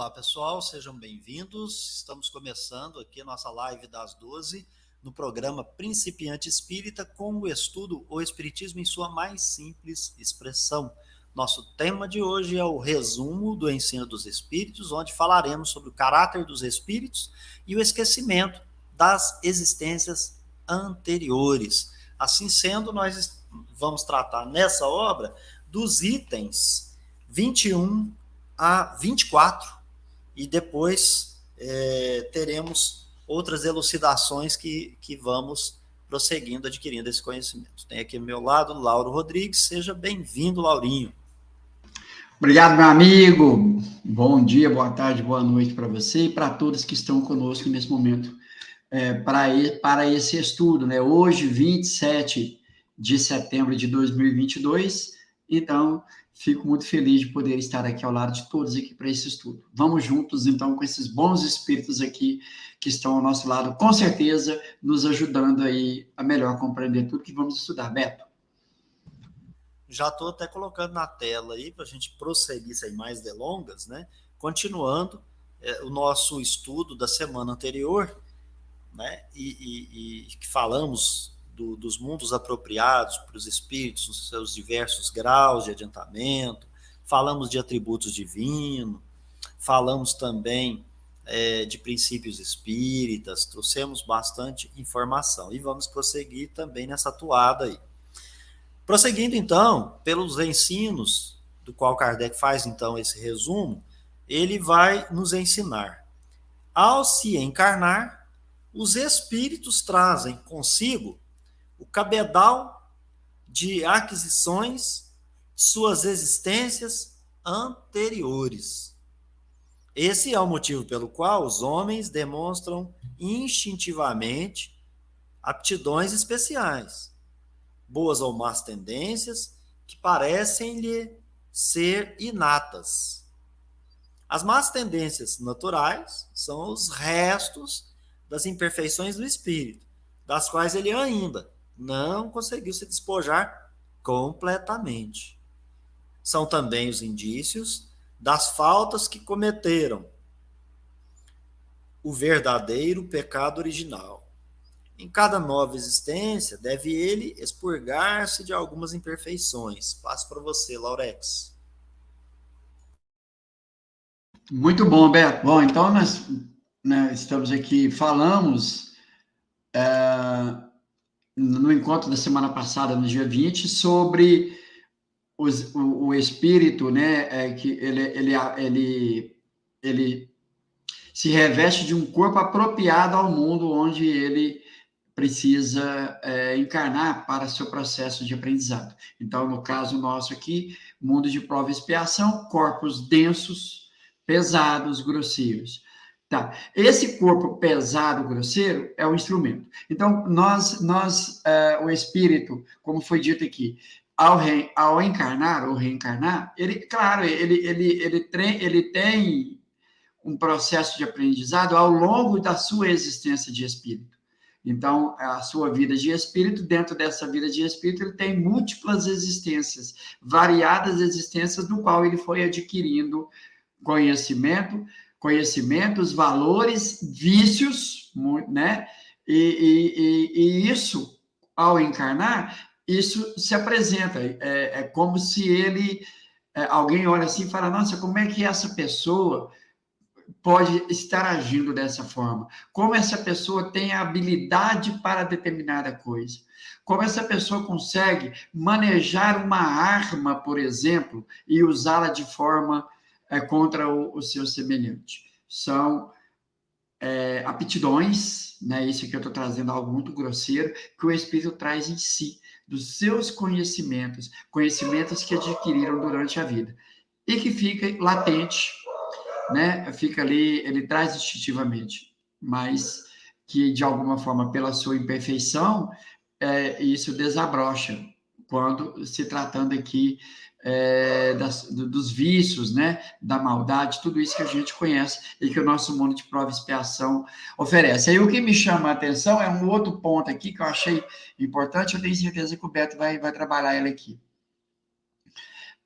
Olá, pessoal, sejam bem-vindos. Estamos começando aqui a nossa live das 12 no programa Principiante Espírita com o estudo O Espiritismo em sua mais simples expressão. Nosso tema de hoje é o resumo do ensino dos espíritos, onde falaremos sobre o caráter dos espíritos e o esquecimento das existências anteriores. Assim sendo, nós vamos tratar nessa obra dos itens 21 a 24, e depois teremos outras elucidações que vamos prosseguindo, adquirindo esse conhecimento. Tem aqui ao meu lado Lauro Rodrigues. Seja bem-vindo, Laurinho. Obrigado, meu amigo. Bom dia, boa tarde, boa noite para você e para todos que estão conosco nesse momento para esse estudo, né? Hoje, 27 de setembro de 2022, então fico muito feliz de poder estar aqui ao lado de todos aqui para esse estudo. Vamos juntos, então, com esses bons espíritos aqui que estão ao nosso lado, com certeza, nos ajudando aí a melhor compreender tudo que vamos estudar. Beto? Já estou até colocando na tela aí para a gente prosseguir sem mais delongas, né? Continuando o nosso estudo da semana anterior, né? E que falamos dos mundos apropriados para os espíritos nos seus diversos graus de adiantamento, falamos de atributos divinos, falamos também de princípios espíritas, trouxemos bastante informação e vamos prosseguir também nessa toada aí. Prosseguindo então pelos ensinos do qual Kardec faz então esse resumo, ele vai nos ensinar: ao se encarnar, os espíritos trazem consigo o cabedal de aquisições de suas existências anteriores. Esse é o motivo pelo qual os homens demonstram instintivamente aptidões especiais, boas ou más tendências que parecem-lhe ser inatas. As más tendências naturais são os restos das imperfeições do espírito, das quais ele ainda não conseguiu se despojar completamente. São também os indícios das faltas que cometeram o verdadeiro pecado original. Em cada nova existência, deve ele expurgar-se de algumas imperfeições. Passo para você, Laurex. Muito bom, Beto. Bom, então nós estamos aqui, falamos no encontro da semana passada, no dia 20, sobre o espírito, né, que ele se reveste de um corpo apropriado ao mundo onde ele precisa encarnar para seu processo de aprendizado. Então, no caso nosso aqui, mundo de prova e expiação, corpos densos, pesados, grosseiros. Tá. Esse corpo pesado, grosseiro, é o instrumento. Então, o espírito, como foi dito aqui, ao encarnar ou reencarnar, ele, claro, ele tem um processo de aprendizado ao longo da sua existência de espírito. Então, a sua vida de espírito, dentro dessa vida de espírito, ele tem múltiplas existências, variadas existências, no qual ele foi adquirindo conhecimentos, valores, vícios, né? E isso, ao encarnar, isso se apresenta. É como se ele... alguém olha assim e fala, nossa, como é que essa pessoa pode estar agindo dessa forma? Como essa pessoa tem a habilidade para determinada coisa? Como essa pessoa consegue manejar uma arma, por exemplo, e usá-la de forma contra o seu semelhante? São aptidões, né? Isso que eu estou trazendo algo muito grosseiro, que o Espírito traz em si, dos seus conhecimentos que adquiriram durante a vida, e que fica latente, né? Fica ali, ele traz instintivamente, mas que, de alguma forma, pela sua imperfeição, isso desabrocha, quando se tratando aqui dos vícios, né? Da maldade, tudo isso que a gente conhece e que o nosso mundo de prova e expiação oferece. Aí o que me chama a atenção é um outro ponto aqui que eu achei importante, eu tenho certeza que o Beto vai trabalhar ele aqui.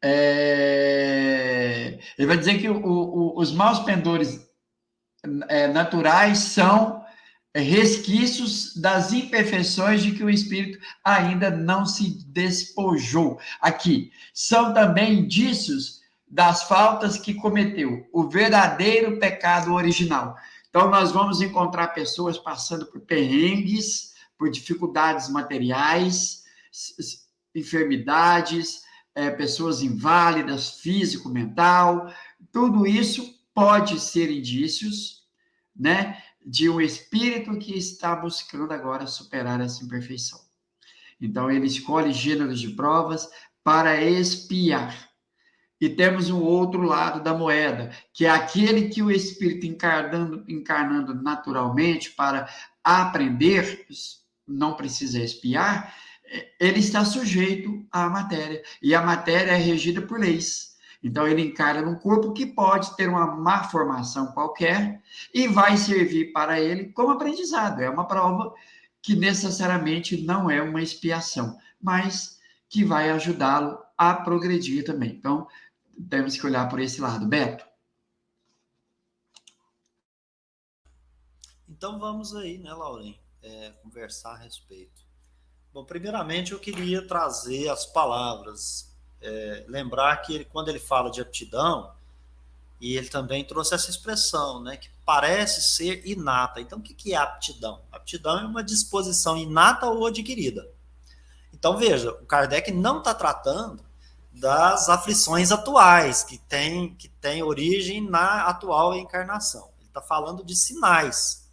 Ele vai dizer que os maus pendores naturais são resquícios das imperfeições de que o espírito ainda não se despojou. Aqui, são também indícios das faltas que cometeu, o verdadeiro pecado original. Então, nós vamos encontrar pessoas passando por perrengues, por dificuldades materiais, enfermidades, pessoas inválidas, físico, mental. Tudo isso pode ser indícios, né, de um espírito que está buscando agora superar essa imperfeição. Então, ele escolhe gêneros de provas para expiar. E temos um outro lado da moeda, que é aquele que o espírito encarnando naturalmente para aprender, não precisa expiar, ele está sujeito à matéria. E a matéria é regida por leis. Então, ele encara num corpo que pode ter uma má formação qualquer e vai servir para ele como aprendizado. É uma prova que necessariamente não é uma expiação, mas que vai ajudá-lo a progredir também. Então, temos que olhar por esse lado. Beto? Então, vamos aí, né, Lauren, conversar a respeito. Bom, primeiramente, eu queria trazer as palavras. Lembrar que quando ele fala de aptidão, e ele também trouxe essa expressão, né, que parece ser inata. Então, o que é aptidão? Aptidão é uma disposição inata ou adquirida. Então, veja, o Kardec não está tratando das aflições atuais, que tem origem na atual encarnação. Ele está falando de sinais.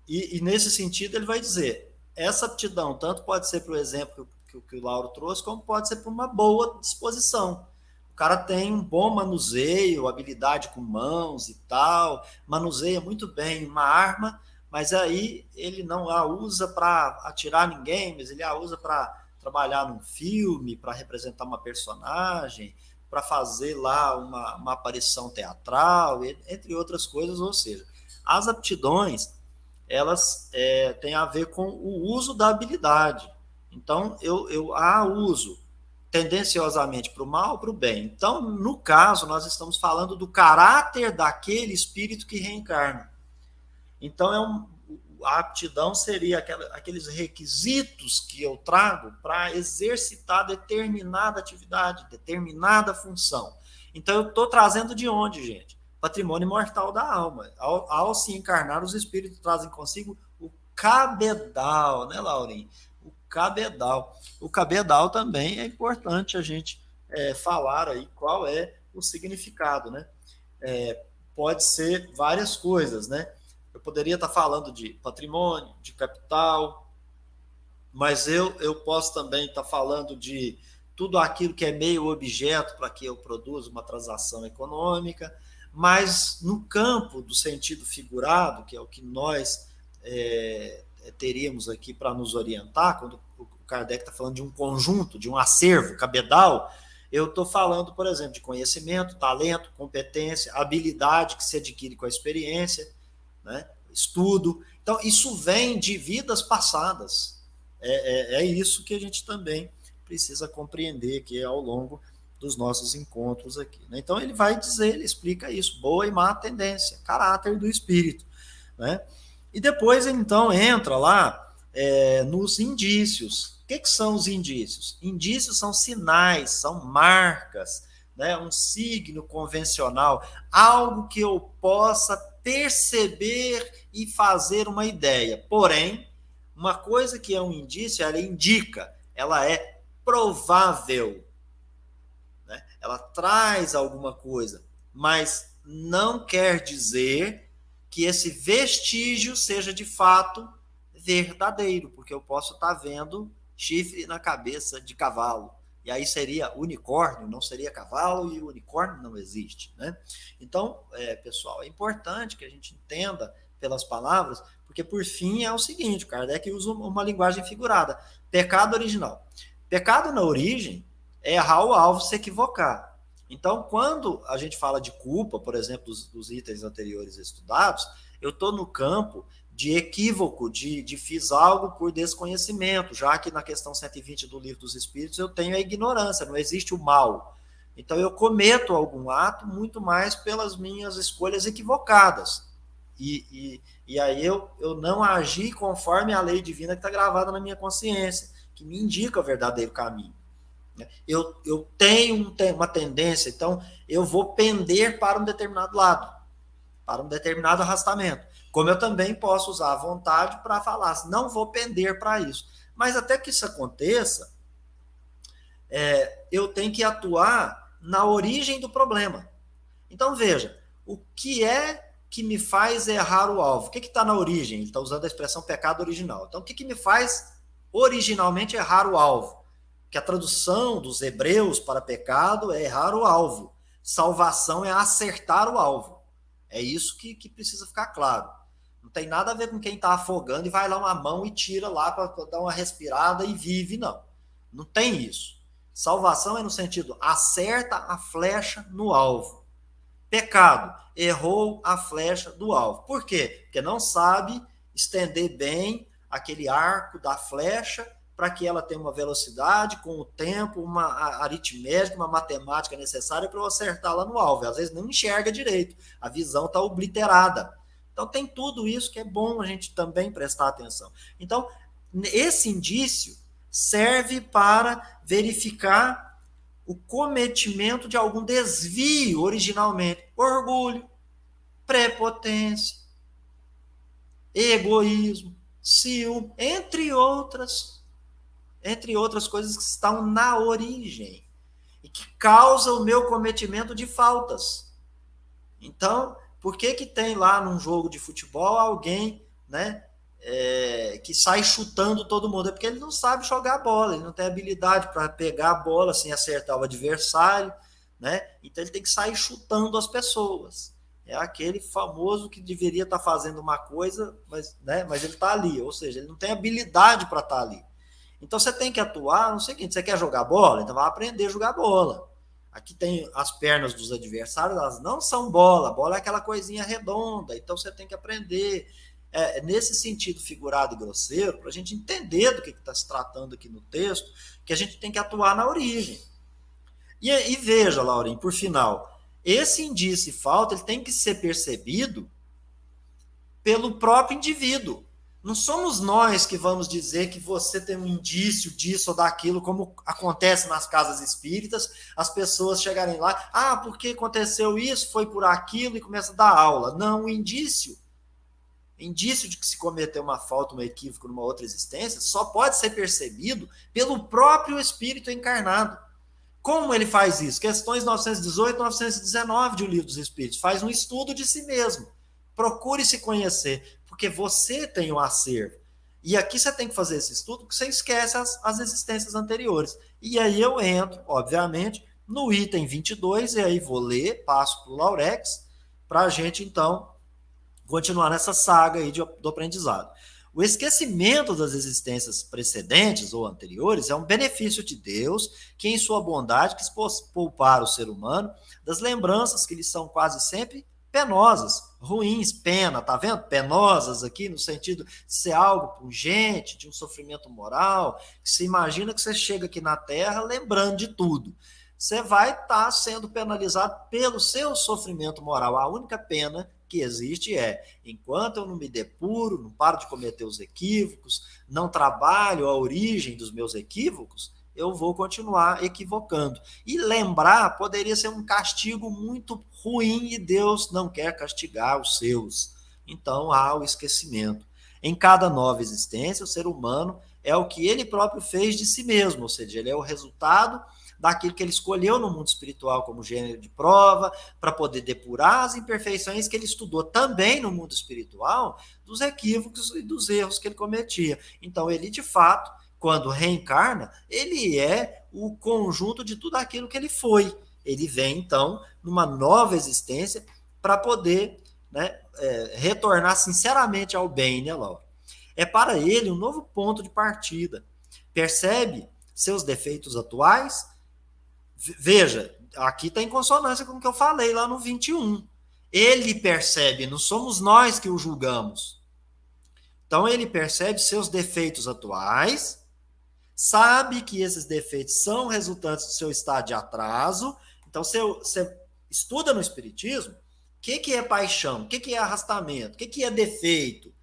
E nesse sentido, ele vai dizer, essa aptidão tanto pode ser, por exemplo, que o Lauro trouxe, como pode ser por uma boa disposição. O cara tem um bom manuseio, habilidade com mãos e tal, manuseia muito bem uma arma, mas aí ele não a usa para atirar ninguém, mas ele a usa para trabalhar num filme, para representar uma personagem, para fazer lá uma aparição teatral, entre outras coisas. Ou seja, as aptidões, elas têm a ver com o uso da habilidade. Então, eu a uso tendenciosamente para o mal ou para o bem. Então, no caso, nós estamos falando do caráter daquele espírito que reencarna. Então, a aptidão seria aqueles requisitos que eu trago para exercitar determinada atividade, determinada função. Então, eu estou trazendo de onde, gente? Patrimônio imortal da alma. Ao se encarnar, os espíritos trazem consigo o cabedal, né, Laurinho? O cabedal. O cabedal também é importante a gente falar aí qual é o significado, né? Pode ser várias coisas, né? Eu poderia estar falando de patrimônio, de capital, mas eu posso também estar falando de tudo aquilo que é meio objeto para que eu produza uma transação econômica, mas no campo do sentido figurado, que é o que nós teríamos aqui para nos orientar, quando o Kardec está falando de um conjunto, de um acervo, cabedal, eu estou falando, por exemplo, de conhecimento, talento, competência, habilidade que se adquire com a experiência, né? Estudo. Então, isso vem de vidas passadas. É isso que a gente também precisa compreender aqui ao longo dos nossos encontros aqui, né? Então, ele vai dizer, ele explica isso, boa e má tendência, caráter do espírito, né? E depois, então, entra lá nos indícios. O que são os indícios? Indícios são sinais, são marcas, né? Um signo convencional, algo que eu possa perceber e fazer uma ideia. Porém, uma coisa que é um indício, ela indica, ela é provável, né? Ela traz alguma coisa, mas não quer dizer que esse vestígio seja de fato verdadeiro, porque eu posso estar vendo chifre na cabeça de cavalo, e aí seria unicórnio, não seria cavalo, e o unicórnio não existe, né? Então, pessoal, é importante que a gente entenda pelas palavras, porque por fim é o seguinte, o Kardec usa uma linguagem figurada, pecado original. Pecado na origem é errar o alvo, se equivocar. Então, quando a gente fala de culpa, por exemplo, dos itens anteriores estudados, eu estou no campo equívoco, de fiz algo por desconhecimento, já que na questão 120 do Livro dos Espíritos eu tenho a ignorância, não existe o mal. Então eu cometo algum ato muito mais pelas minhas escolhas equivocadas. E aí eu não agi conforme a lei divina que está gravada na minha consciência, que me indica o verdadeiro caminho. Eu tenho uma tendência, então eu vou pender para um determinado lado, para um determinado arrastamento. Como eu também posso usar a vontade para falar assim, não vou pender para isso. Mas até que isso aconteça, eu tenho que atuar na origem do problema. Então, veja, o que é que me faz errar o alvo? O que está na origem? Ele está usando a expressão pecado original. Então, o que me faz originalmente errar o alvo? Que a tradução dos hebreus para pecado é errar o alvo. Salvação é acertar o alvo. É isso que precisa ficar claro. Não tem nada a ver com quem está afogando e vai lá uma mão e tira lá para dar uma respirada e vive, não. Não tem isso. Salvação é no sentido, acerta a flecha no alvo. Pecado, errou a flecha do alvo. Por quê? Porque não sabe estender bem aquele arco da flecha para que ela tenha uma velocidade, com o tempo, uma aritmética, uma matemática necessária para eu acertar lá no alvo. Às vezes não enxerga direito, a visão está obliterada. Então tem tudo isso que é bom a gente também prestar atenção. Então, esse indício serve para verificar o cometimento de algum desvio originalmente. Orgulho, prepotência, egoísmo, ciúme, entre outras coisas que estão na origem e que causam o meu cometimento de faltas. Então, por que tem lá num jogo de futebol alguém, né, que sai chutando todo mundo? É porque ele não sabe jogar bola, ele não tem habilidade para pegar a bola sem acertar o adversário, né? Então ele tem que sair chutando as pessoas. É aquele famoso que deveria estar fazendo uma coisa, mas ele está ali, ou seja, ele não tem habilidade para estar ali. Então você tem que atuar no seguinte: você quer jogar bola? Então vai aprender a jogar bola. Aqui tem as pernas dos adversários, elas não são bola, bola é aquela coisinha redonda, então você tem que aprender. Nesse sentido figurado e grosseiro, para a gente entender do que está se tratando aqui no texto, que a gente tem que atuar na origem. E veja, Laurinho, por final, esse indício e falta ele tem que ser percebido pelo próprio indivíduo. Não somos nós que vamos dizer que você tem um indício disso ou daquilo, como acontece nas casas espíritas, as pessoas chegarem lá, porque aconteceu isso, foi por aquilo, e começa a dar aula. Não, o indício de que se cometeu uma falta, um equívoco numa outra existência, só pode ser percebido pelo próprio espírito encarnado. Como ele faz isso? Questões 918 e 919 de O Livro dos Espíritos. Faz um estudo de si mesmo. Procure se conhecer, porque você tem um acervo. E aqui você tem que fazer esse estudo, porque você esquece as existências anteriores. E aí eu entro, obviamente, no item 22, e aí vou ler, passo para o Laurex, para a gente, então, continuar nessa saga aí do aprendizado. O esquecimento das existências precedentes ou anteriores é um benefício de Deus, que em sua bondade quis poupar o ser humano das lembranças que lhe são quase sempre penosas, ruins, pena, tá vendo? Penosas aqui, no sentido de ser algo pungente, de um sofrimento moral, que você imagina que você chega aqui na Terra lembrando de tudo. Você vai estar sendo penalizado pelo seu sofrimento moral. A única pena que existe enquanto eu não me depuro, não paro de cometer os equívocos, não trabalho a origem dos meus equívocos, eu vou continuar equivocando. E lembrar poderia ser um castigo muito ruim e Deus não quer castigar os seus. Então há o esquecimento. Em cada nova existência, o ser humano é o que ele próprio fez de si mesmo, ou seja, ele é o resultado daquilo que ele escolheu no mundo espiritual como gênero de prova, para poder depurar as imperfeições que ele estudou também no mundo espiritual, dos equívocos e dos erros que ele cometia. Então, ele, de fato, quando reencarna, ele é o conjunto de tudo aquilo que ele foi. Ele vem, então, numa nova existência para poder, né, retornar sinceramente ao bem, né, Laura? É para ele um novo ponto de partida. Percebe seus defeitos atuais. Veja, aqui está em consonância com o que eu falei lá no 21. Ele percebe, não somos nós que o julgamos. Então, ele percebe seus defeitos atuais, sabe que esses defeitos são resultantes do seu estado de atraso. Então, você estuda no Espiritismo o que é paixão, o que é arrastamento, o que é defeito,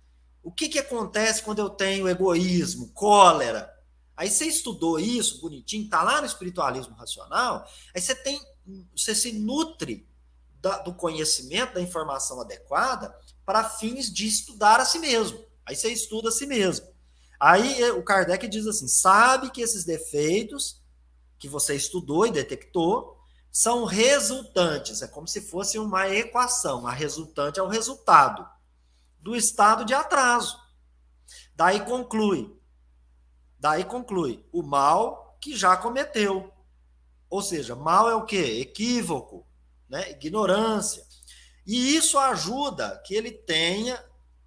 o que acontece quando eu tenho egoísmo, cólera. Aí você estudou isso bonitinho, tá lá no espiritualismo racional, aí você se nutre do conhecimento, da informação adequada para fins de estudar a si mesmo. Aí você estuda a si mesmo. Aí o Kardec diz assim, sabe que esses defeitos que você estudou e detectou são resultantes, é como se fosse uma equação, a resultante é o resultado do estado de atraso. Daí conclui, o mal que já cometeu. Ou seja, mal é o quê? Equívoco, né? Ignorância. E isso ajuda que ele tenha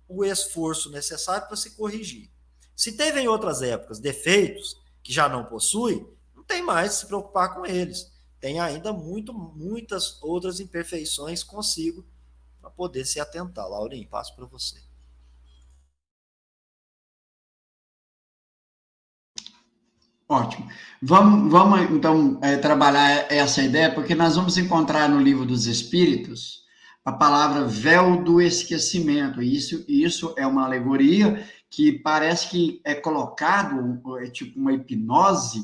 o esforço necessário para se corrigir. Se teve em outras épocas defeitos que já não possui, não tem mais de se preocupar com eles. Tem ainda muitas outras imperfeições consigo para poder se atentar. Laurinho, passo para você. Ótimo. Vamos então, trabalhar essa ideia, porque nós vamos encontrar no Livro dos Espíritos a palavra véu do esquecimento. E isso é uma alegoria que parece que é colocado, é tipo uma hipnose,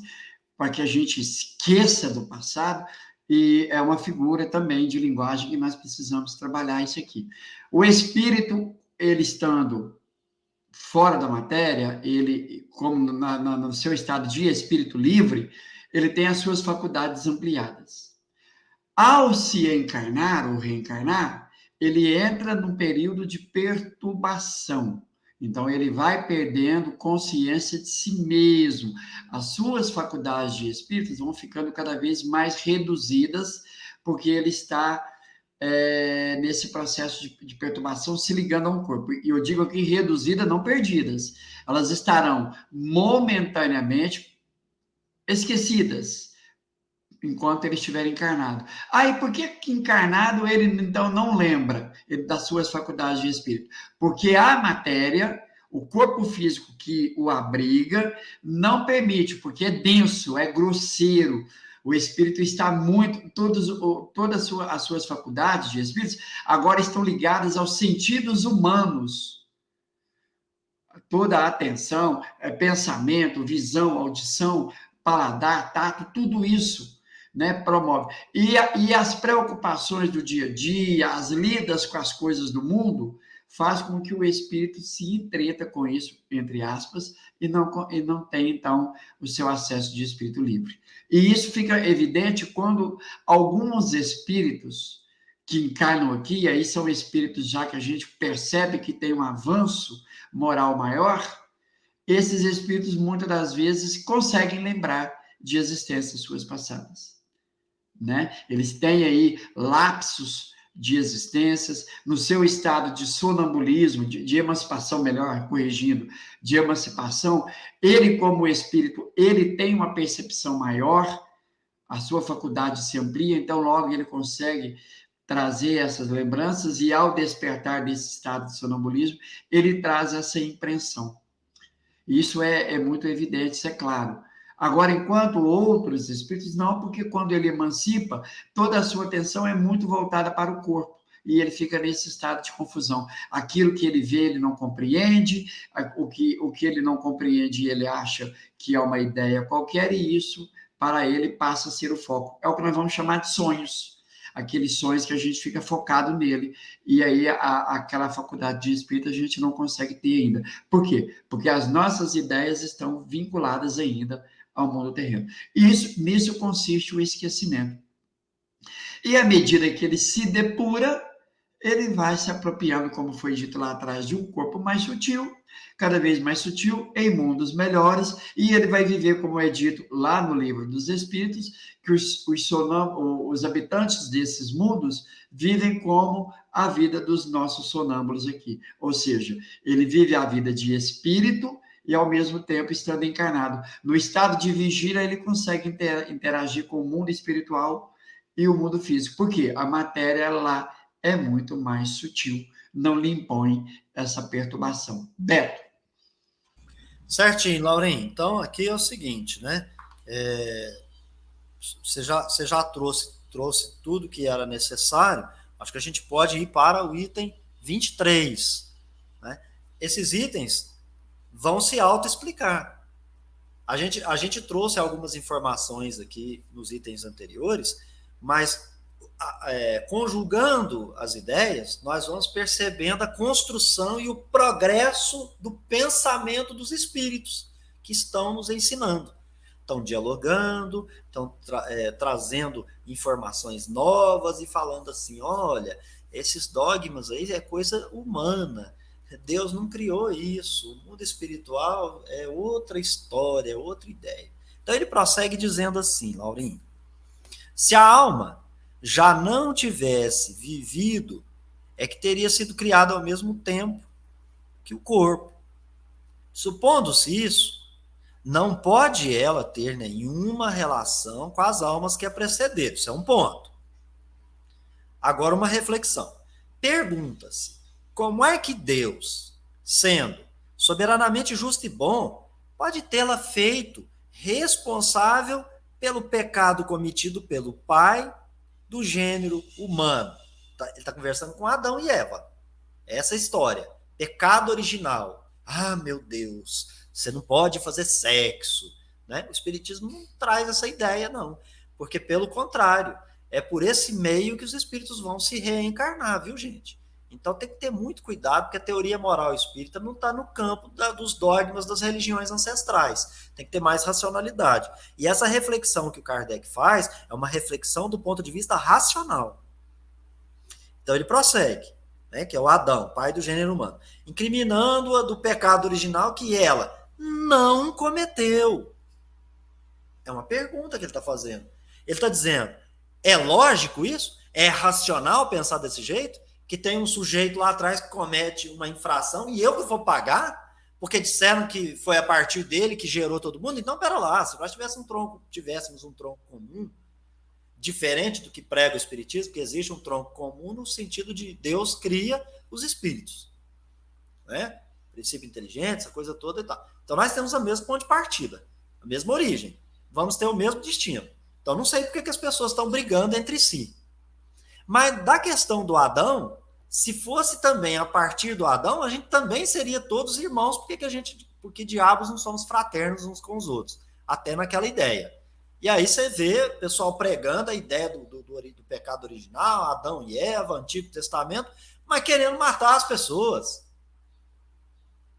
para que a gente esqueça do passado, e é uma figura também de linguagem que nós precisamos trabalhar isso aqui. O espírito, ele estando fora da matéria, ele, como no seu estado de espírito livre, ele tem as suas faculdades ampliadas. Ao se encarnar ou reencarnar, ele entra num período de perturbação. Então, ele vai perdendo consciência de si mesmo. As suas faculdades de espírito vão ficando cada vez mais reduzidas, porque ele está nesse processo de perturbação se ligando a um corpo. E eu digo aqui reduzida, não perdidas. Elas estarão momentaneamente esquecidas enquanto ele estiver encarnado. E por que encarnado ele então não lembra das suas faculdades de espírito? Porque a matéria, o corpo físico que o abriga, não permite, porque é denso, é grosseiro. O espírito está muito, todas as suas faculdades de espíritos agora estão ligadas aos sentidos humanos. Toda a atenção, pensamento, visão, audição, paladar, tato, tudo isso, né, promove. E as preocupações do dia a dia, as lidas com as coisas do mundo, faz com que o espírito se entreta com isso, entre aspas, e não tenha, então, o seu acesso de espírito livre. E isso fica evidente quando alguns espíritos que encarnam aqui, aí são espíritos já que a gente percebe que tem um avanço moral maior, esses espíritos muitas das vezes conseguem lembrar de existências suas passadas, né? Eles têm aí lapsos de existências, no seu estado de sonambulismo, de emancipação, melhor, corrigindo, de emancipação, ele como espírito, ele tem uma percepção maior, a sua faculdade se amplia, então logo ele consegue trazer essas lembranças e ao despertar desse estado de sonambulismo, ele traz essa impressão. Isso é muito evidente, isso é claro. Agora, enquanto outros espíritos, não, porque quando ele emancipa, toda a sua atenção é muito voltada para o corpo. E ele fica nesse estado de confusão. Aquilo que ele vê, ele não compreende, o que ele não compreende, ele acha que é uma ideia qualquer, e isso, para ele, passa a ser o foco. É o que nós vamos chamar de sonhos. Aqueles sonhos que a gente fica focado nele, e aí aquela faculdade de espírito a gente não consegue ter ainda. Por quê? Porque as nossas ideias estão vinculadas ainda ao mundo terreno. E nisso consiste o esquecimento. E à medida que ele se depura, ele vai se apropriando, como foi dito lá atrás, de um corpo mais sutil, cada vez mais sutil, em mundos melhores, e ele vai viver, como é dito lá no Livro dos Espíritos, que os habitantes desses mundos vivem como a vida dos nossos sonâmbulos aqui. Ou seja, ele vive a vida de espírito e, ao mesmo tempo, estando encarnado. No estado de vigília, ele consegue interagir com o mundo espiritual e o mundo físico. Por quê? A matéria lá é muito mais sutil, não lhe impõe essa perturbação. Beto. Certinho, Laurinho. Então, aqui é o seguinte, né? Você já trouxe tudo que era necessário. Acho que a gente pode ir para o item 23. Né? Esses itens vão se autoexplicar. A gente trouxe algumas informações aqui nos itens anteriores, mas conjugando as ideias, nós vamos percebendo a construção e o progresso do pensamento dos espíritos que estão nos ensinando. Estão dialogando, estão trazendo informações novas e falando assim, olha, esses dogmas aí é coisa humana, Deus não criou isso, o mundo espiritual é outra história, é outra ideia. Então ele prossegue dizendo assim, Laurinho, se a alma já não tivesse vivido, é que teria sido criada ao mesmo tempo que o corpo. Supondo-se isso, não pode ela ter nenhuma relação com as almas que a precederam. Isso é um ponto. Agora, uma reflexão. Pergunta-se, como é que Deus, sendo soberanamente justo e bom, pode tê-la feito responsável pelo pecado cometido pelo pai do gênero humano? Ele está conversando com Adão e Eva. Essa história. Pecado original. Ah, meu Deus, você não pode fazer sexo. Né? O Espiritismo não traz essa ideia, não. Porque, pelo contrário, é por esse meio que os espíritos vão se reencarnar, viu, gente? Então tem que ter muito cuidado, porque a teoria moral espírita não está no campo dos dogmas das religiões ancestrais. Tem que ter mais racionalidade. E essa reflexão que o Kardec faz é uma reflexão do ponto de vista racional. Então ele prossegue, né, que é o Adão, pai do gênero humano, incriminando-a do pecado original que ela não cometeu. É uma pergunta que ele está fazendo. Ele está dizendo, é lógico isso? É racional pensar desse jeito? Que tem um sujeito lá atrás que comete uma infração e eu que vou pagar? Porque disseram que foi a partir dele que gerou todo mundo? Então, pera lá, se nós tivéssemos um tronco comum, diferente do que prega o Espiritismo, que existe um tronco comum no sentido de Deus cria os espíritos. Né? Princípio inteligente, essa coisa toda e tal. Então, nós temos o mesmo ponto de partida, a mesma origem. Vamos ter o mesmo destino. Então, não sei por que as pessoas estão brigando entre si. Mas da questão do Adão, se fosse também a partir do Adão, a gente também seria todos irmãos, porque diabos não somos fraternos uns com os outros. Até naquela ideia. E aí você vê o pessoal pregando a ideia do pecado original, Adão e Eva, Antigo Testamento, mas querendo matar as pessoas.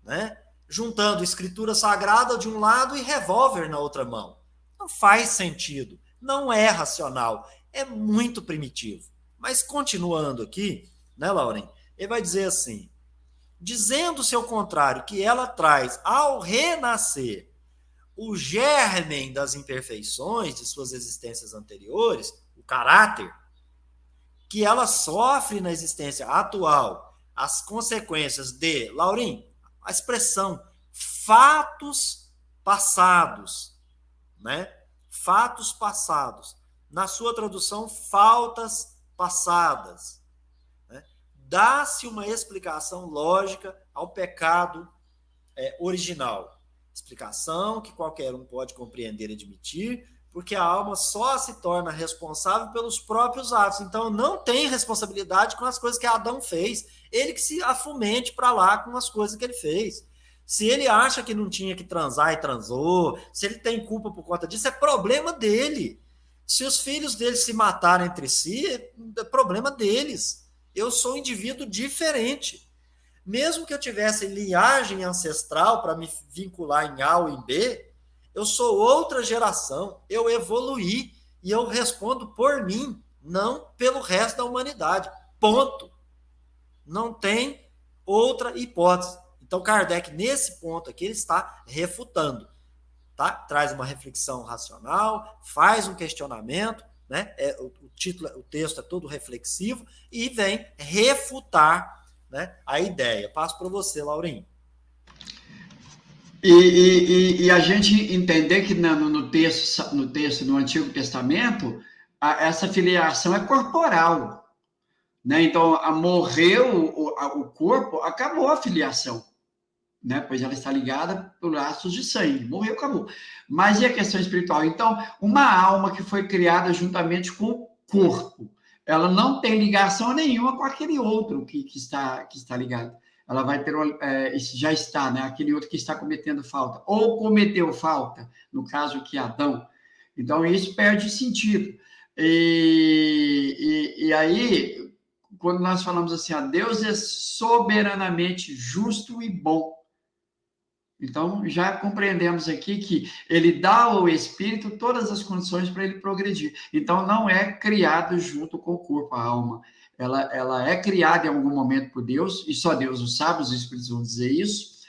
Né? Juntando escritura sagrada de um lado e revólver na outra mão. Não faz sentido. Não é racional. É muito primitivo. Mas continuando aqui, né, Lauren? Ele vai dizer assim, dizendo-se ao contrário, que ela traz ao renascer o germen das imperfeições de suas existências anteriores, o caráter, que ela sofre na existência atual as consequências de, Laurim, a expressão fatos passados, né? Fatos passados. Na sua tradução, faltas passadas. Né? Dá-se uma explicação lógica ao pecado original. Explicação que qualquer um pode compreender e admitir, porque a alma só se torna responsável pelos próprios atos. Então, não tem responsabilidade com as coisas que Adão fez. Ele que se afumente para lá com as coisas que ele fez. Se ele acha que não tinha que transar e transou, se ele tem culpa por conta disso, é problema dele. Se os filhos dele se matarem entre si, é problema deles. Eu sou um indivíduo diferente. Mesmo que eu tivesse linhagem ancestral para me vincular em A ou em B, eu sou outra geração, eu evoluí e eu respondo por mim, não pelo resto da humanidade. Ponto. Não tem outra hipótese. Então, Kardec, nesse ponto aqui, ele está refutando. Tá? Traz uma reflexão racional, faz um questionamento, né? O texto é todo reflexivo e vem refutar, né, a ideia. Passo para você, Laurinho. E a gente entender que no texto do Antigo Testamento, essa filiação é corporal. Né? Então, morreu o corpo, acabou a filiação. né? Pois ela está ligada por laços de sangue. Morreu, acabou. Mas e a questão espiritual? Então, uma alma que foi criada juntamente com o corpo, ela não tem ligação nenhuma com aquele outro que está ligado. Ela vai ter, já está, né? Aquele outro que está cometendo falta, ou cometeu falta, no caso aqui, Adão. Então, isso perde sentido. E aí, quando nós falamos assim, Deus é soberanamente justo e bom. Então, já compreendemos aqui que ele dá ao espírito todas as condições para ele progredir. Então, não é criado junto com o corpo, a alma. Ela é criada em algum momento por Deus, e só Deus o sabe, os espíritos vão dizer isso.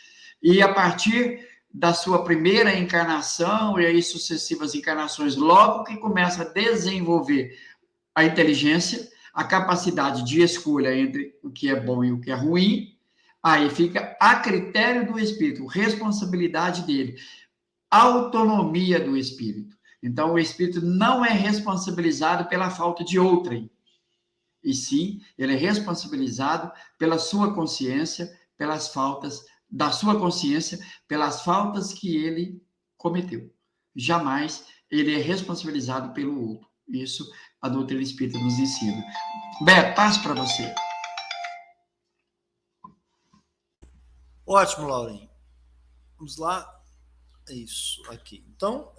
E a partir da sua primeira encarnação, e aí sucessivas encarnações, logo que começa a desenvolver a inteligência, a capacidade de escolha entre o que é bom e o que é ruim, aí fica a critério do espírito, responsabilidade dele, autonomia do espírito. Então, o espírito não é responsabilizado pela falta de outrem, e sim, ele é responsabilizado pela sua consciência, pelas faltas da sua consciência, pelas faltas que ele cometeu. Jamais ele é responsabilizado pelo outro. Isso a doutrina espírita nos ensina. Beto, passo para você. Ótimo, Laurinho. Vamos lá. Isso, aqui. Então,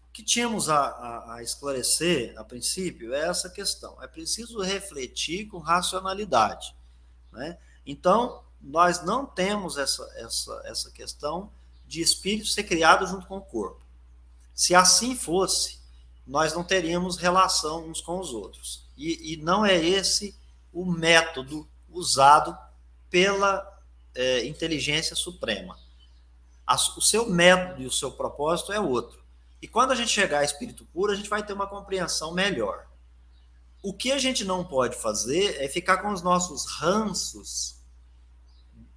o que tínhamos a esclarecer, a princípio, é essa questão. É preciso refletir com racionalidade, né? Então, nós não temos essa questão de espírito ser criado junto com o corpo. Se assim fosse, nós não teríamos relação uns com os outros. E não é esse o método usado pela inteligência suprema. O seu método e o seu propósito é outro. E quando a gente chegar a espírito puro, a gente vai ter uma compreensão melhor. O que a gente não pode fazer é ficar com os nossos ranços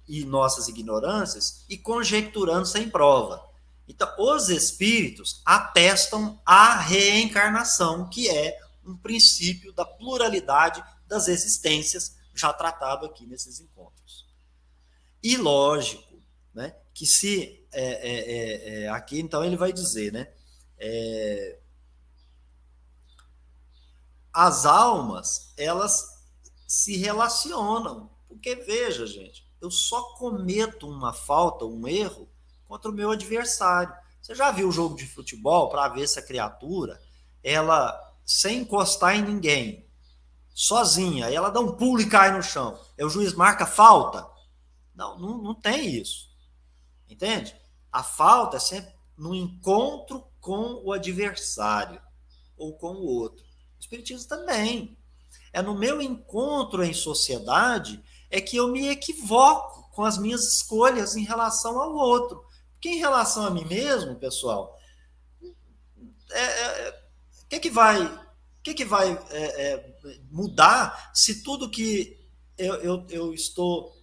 e nossas ignorâncias e conjecturando sem prova. Então, os espíritos atestam a reencarnação, que é um princípio da pluralidade das existências, já tratado aqui nesses encontros. E lógico, né, que se aqui então ele vai dizer, né, as almas, elas se relacionam, porque veja, gente, eu só cometo uma falta, um erro contra o meu adversário. Você já viu o jogo de futebol para ver se a criatura, ela sem encostar em ninguém, sozinha, ela dá um pulo e cai no chão, o juiz marca falta? Não tem isso. Entende? A falta é sempre no encontro com o adversário ou com o outro. O espiritismo também. É no meu encontro em sociedade é que eu me equivoco com as minhas escolhas em relação ao outro. Porque em relação a mim mesmo, pessoal, o que vai mudar se tudo que eu estou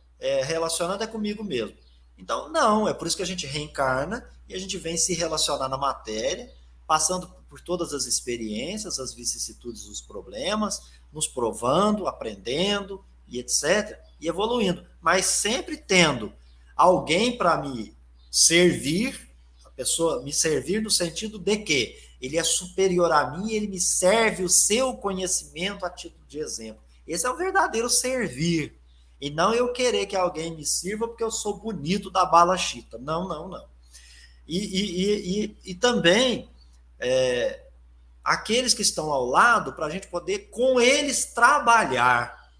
relacionando é comigo mesmo? Então, não, é por isso que a gente reencarna e a gente vem se relacionar na matéria, passando por todas as experiências, as vicissitudes dos problemas, nos provando, aprendendo e etc. E evoluindo, mas sempre tendo alguém para me servir, a pessoa me servir no sentido de que ele é superior a mim e ele me serve o seu conhecimento a título de exemplo. Esse é o verdadeiro servir. E não eu querer que alguém me sirva porque eu sou bonito da bala chita. Não. E também aqueles que estão ao lado, para a gente poder com eles trabalhar.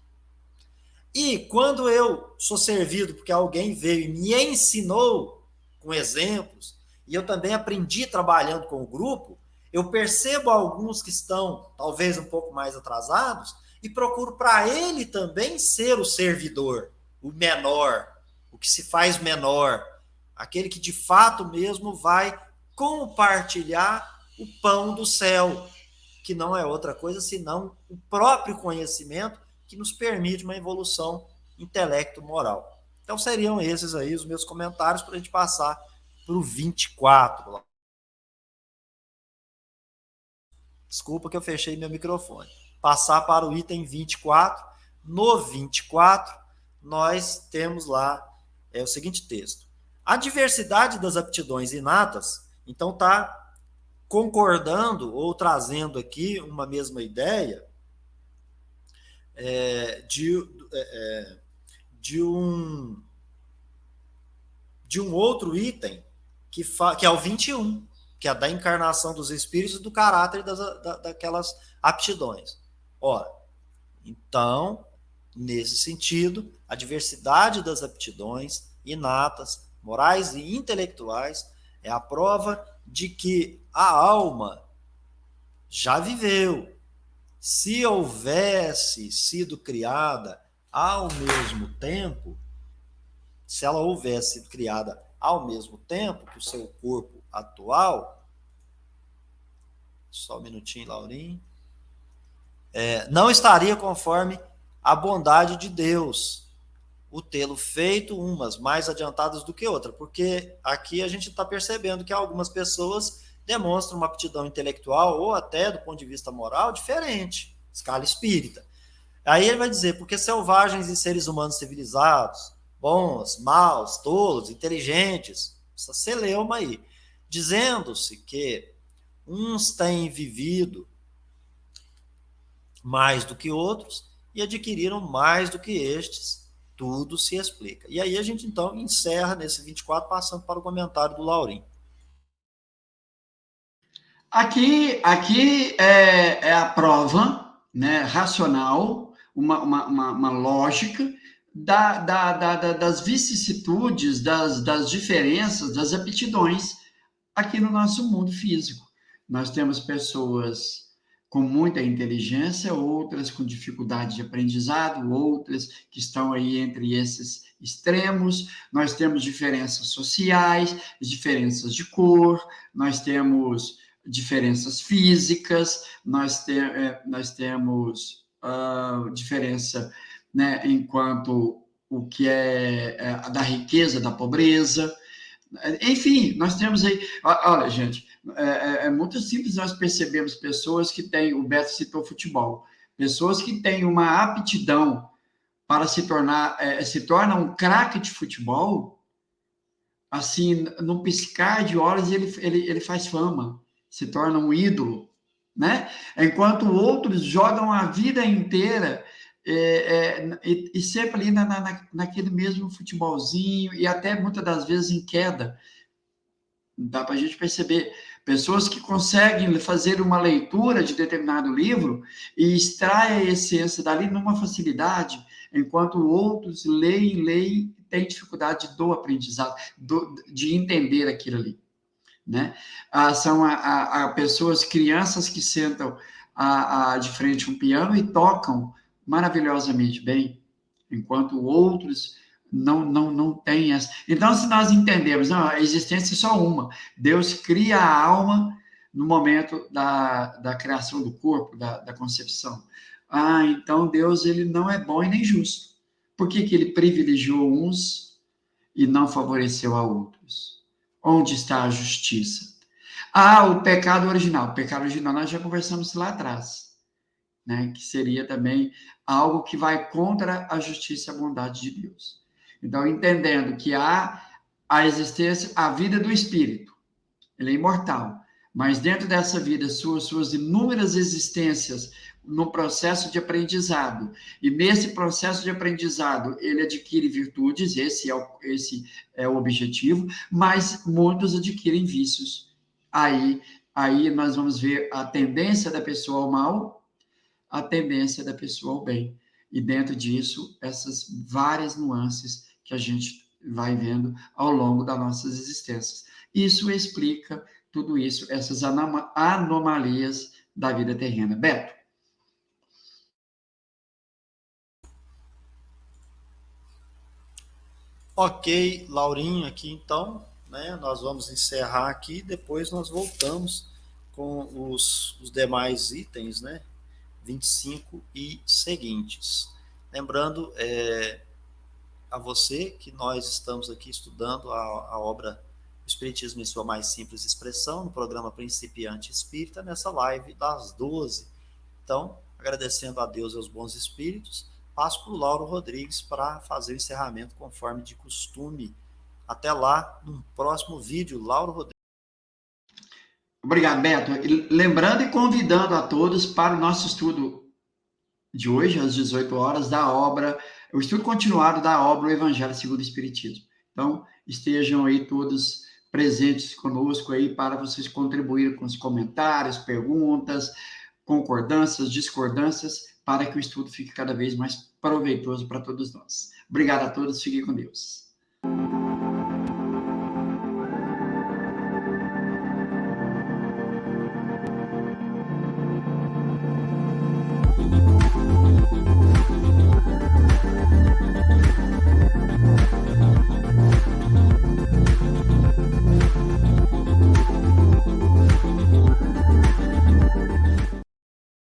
E quando eu sou servido porque alguém veio e me ensinou com exemplos, e eu também aprendi trabalhando com o grupo, eu percebo alguns que estão talvez um pouco mais atrasados e procuro para ele também ser o servidor, o menor, o que se faz menor, aquele que de fato mesmo vai compartilhar o pão do céu, que não é outra coisa senão o próprio conhecimento que nos permite uma evolução intelecto-moral. Então seriam esses aí os meus comentários para a gente passar para o 24. Desculpa que eu fechei meu microfone. Passar para o item 24. No 24, nós temos lá é o seguinte texto. A diversidade das aptidões inatas, então está concordando ou trazendo aqui uma mesma ideia de um outro item que é o 21, que é da encarnação dos espíritos, do caráter daquelas aptidões. Ora, então, nesse sentido, a diversidade das aptidões inatas, morais e intelectuais é a prova de que a alma já viveu. Se houvesse sido criada ao mesmo tempo, se ela houvesse sido criada ao mesmo tempo que o seu corpo atual, só um minutinho, Laurinho, não estaria conforme a bondade de Deus, o tê-lo feito umas mais adiantadas do que outra, porque aqui a gente está percebendo que algumas pessoas demonstram uma aptidão intelectual ou até do ponto de vista moral diferente, escala espírita. Aí ele vai dizer, porque selvagens e seres humanos civilizados, bons, maus, tolos, inteligentes, essa celeuma aí, dizendo-se que uns têm vivido mais do que outros e adquiriram mais do que estes, tudo se explica. E aí a gente então encerra nesse 24, passando para o comentário do Laurim. Aqui é a prova, né, racional, uma lógica das vicissitudes, das diferenças, das aptidões aqui no nosso mundo físico. Nós temos pessoas com muita inteligência, outras com dificuldade de aprendizado, outras que estão aí entre esses extremos. Nós temos diferenças sociais, diferenças de cor, nós temos diferenças físicas, nós temos diferença, né, enquanto o que é da riqueza, da pobreza. Enfim, nós temos aí... Olha, gente, é muito simples nós percebemos pessoas que têm... O Beto citou futebol. Pessoas que têm uma aptidão para se torna um craque de futebol, assim, num piscar de olhos, ele faz fama, se torna um ídolo, né? Enquanto outros jogam a vida inteira e sempre ali naquele mesmo futebolzinho, e até muitas das vezes em queda. Dá para a gente perceber pessoas que conseguem fazer uma leitura de determinado livro e extrai a essência dali numa facilidade, enquanto outros leem e têm dificuldade do aprendizado, de entender aquilo ali, né? São pessoas, crianças que sentam de frente a um piano e tocam maravilhosamente bem, enquanto outros não têm essa. Então, se nós entendemos, não, a existência é só uma. Deus cria a alma no momento da criação do corpo, da concepção. Então Deus, ele não é bom e nem justo. Por que ele privilegiou uns e não favoreceu a outros? Onde está a justiça? O pecado original. O pecado original nós já conversamos lá atrás, né? Que seria também algo que vai contra a justiça e a bondade de Deus. Então, entendendo que há a existência, a vida do espírito, ele é imortal, mas dentro dessa vida, suas inúmeras existências no processo de aprendizado, e nesse processo de aprendizado ele adquire virtudes, esse é o objetivo, mas muitos adquirem vícios. Aí nós vamos ver a tendência da pessoa ao mal, a tendência da pessoa ao bem, e dentro disso, essas várias nuances que a gente vai vendo ao longo das nossas existências. Isso explica tudo isso, essas anomalias da vida terrena. Beto? Ok, Laurinho aqui então, né? Nós vamos encerrar aqui, depois nós voltamos com os demais itens, né? 25 e seguintes. Lembrando a você que nós estamos aqui estudando a obra Espiritismo em sua mais simples expressão, no programa Principiante Espírita, nessa live das 12. Então, agradecendo a Deus e aos bons espíritos, passo para o Lauro Rodrigues para fazer o encerramento conforme de costume. Até lá, no próximo vídeo, Lauro Rodrigues. Obrigado, Beto. E lembrando e convidando a todos para o nosso estudo de hoje, às 18 horas, da obra, o estudo continuado da obra O Evangelho segundo o Espiritismo. Então, estejam aí todos presentes conosco aí para vocês contribuírem com os comentários, perguntas, concordâncias, discordâncias, para que o estudo fique cada vez mais proveitoso para todos nós. Obrigado a todos, fiquem com Deus.